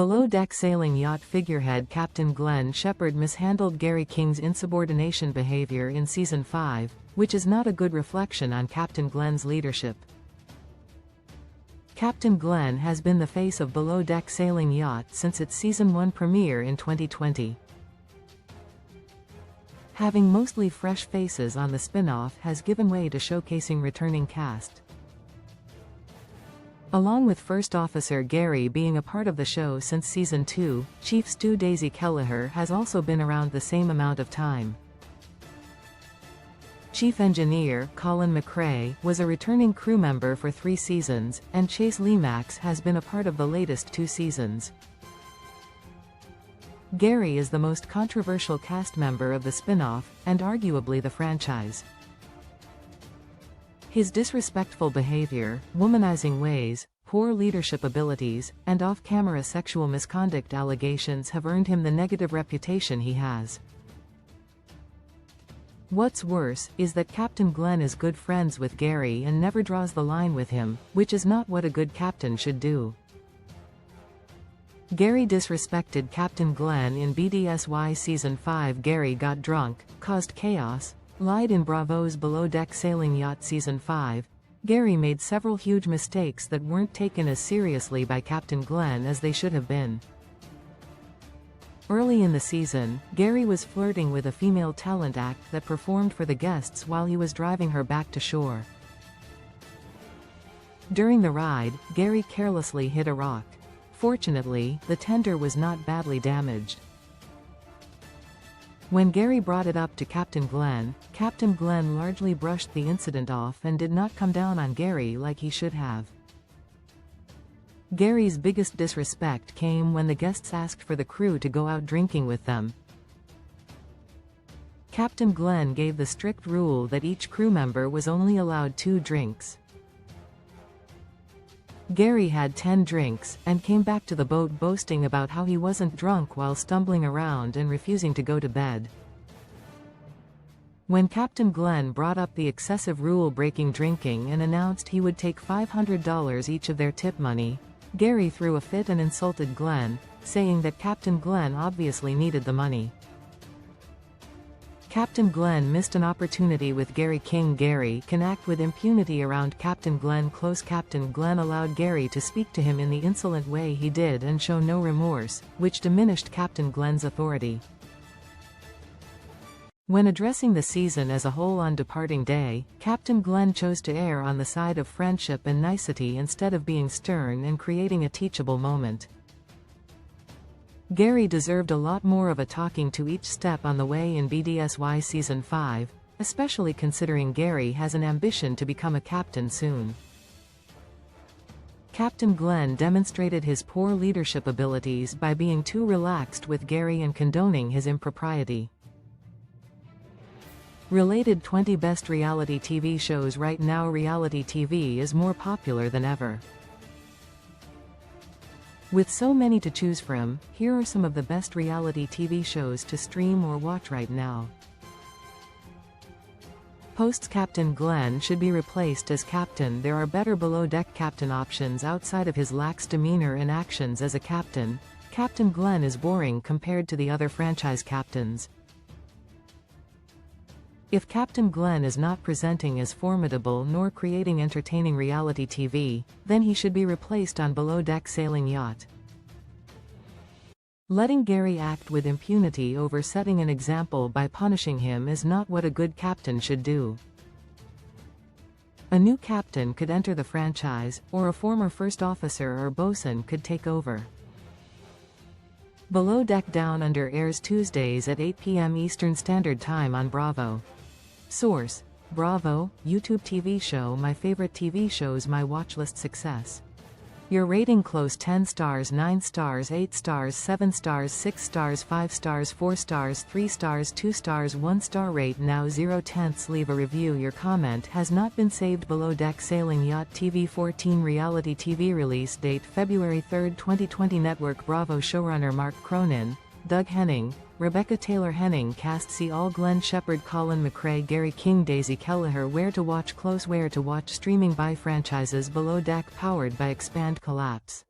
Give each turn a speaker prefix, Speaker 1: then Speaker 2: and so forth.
Speaker 1: Below-deck sailing yacht figurehead Captain Glen Shephard mishandled Gary King's insubordination behavior in Season 5, which is not a good reflection on Captain Glen's leadership. Captain Glen has been the face of Below-deck sailing yacht since its Season 1 premiere in 2020. Having mostly fresh faces on the spin-off has given way to showcasing returning cast. Along with First Officer Gary being a part of the show since Season 2, Chief Stew Daisy Kelleher has also been around the same amount of time. Chief Engineer Colin McRae was a returning crew member for 3 seasons, and Chase Leemax has been a part of the latest 2 seasons. Gary is the most controversial cast member of the spin-off, and arguably the franchise. His disrespectful behavior, womanizing ways, poor leadership abilities, and off-camera sexual misconduct allegations have earned him the negative reputation he has. What's worse, is that Captain Glen is good friends with Gary and never draws the line with him, which is not what a good captain should do. Gary disrespected Captain Glen in BDSY Season 5. Gary got drunk, caused chaos, lied in Bravo's Below-deck sailing yacht Season 5. Gary made several huge mistakes that weren't taken as seriously by Captain Glen as they should have been. Early in the season, Gary was flirting with a female talent act that performed for the guests while he was driving her back to shore. During the ride, Gary carelessly hit a rock. Fortunately, the tender was not badly damaged. When Gary brought it up to Captain Glen largely brushed the incident off and did not come down on Gary like he should have. Gary's biggest disrespect came when the guests asked for the crew to go out drinking with them. Captain Glen gave the strict rule that each crew member was only allowed 2 drinks. Gary had 10 drinks, and came back to the boat boasting about how he wasn't drunk while stumbling around and refusing to go to bed. When Captain Glen brought up the excessive rule-breaking drinking and announced he would take $500 each of their tip money, Gary threw a fit and insulted Glen, saying that Captain Glen obviously needed the money. Captain Glen missed an opportunity with Gary King. Gary can act with impunity around Captain Glen close. Captain Glen allowed Gary to speak to him in the insolent way he did and show no remorse, which diminished Captain Glen's authority. When addressing the season as a whole on departing day, Captain Glen chose to err on the side of friendship and nicety instead of being stern and creating a teachable moment. Gary deserved a lot more of a talking to each step on the way in BDSY Season 5, especially considering Gary has an ambition to become a captain soon. Captain Glen demonstrated his poor leadership abilities by being too relaxed with Gary and condoning his impropriety. Related 20 best reality TV shows. Right now reality TV is more popular than ever. With so many to choose from, here are some of the best reality TV shows to stream or watch right now. Post-Captain Glen should be replaced as captain. There are better below-deck captain options outside of his lax demeanor and actions as a captain. Captain Glen is boring compared to the other franchise captains. If Captain Glen is not presenting as formidable nor creating entertaining reality TV, then he should be replaced on Below-deck sailing yacht. Letting Gary act with impunity over setting an example by punishing him is not what a good captain should do. A new captain could enter the franchise, or a former first officer or bosun could take over. Below Deck Down Under airs Tuesdays at 8 p.m. Eastern Standard Time on Bravo. Source: Bravo, YouTube TV show. My favorite TV shows. My watchlist success. Your rating: close 10 stars, 9 stars, 8 stars, 7 stars, 6 stars, 5 stars, 4 stars, 3 stars, 2 stars, 1 star. Rate now 0/10. Leave a review. Your comment has not been saved. Below Deck Sailing Yacht TV 14 reality TV release date February 3, 2020. Network Bravo. Showrunner Mark Cronin, Doug Henning, Rebecca Taylor. Henning cast. See all. Glen Shephard, Colin McRae, Gary King, Daisy Kelleher. Where to watch. Close. Where to watch. Streaming by franchises. Below Deck powered by Expand Collapse.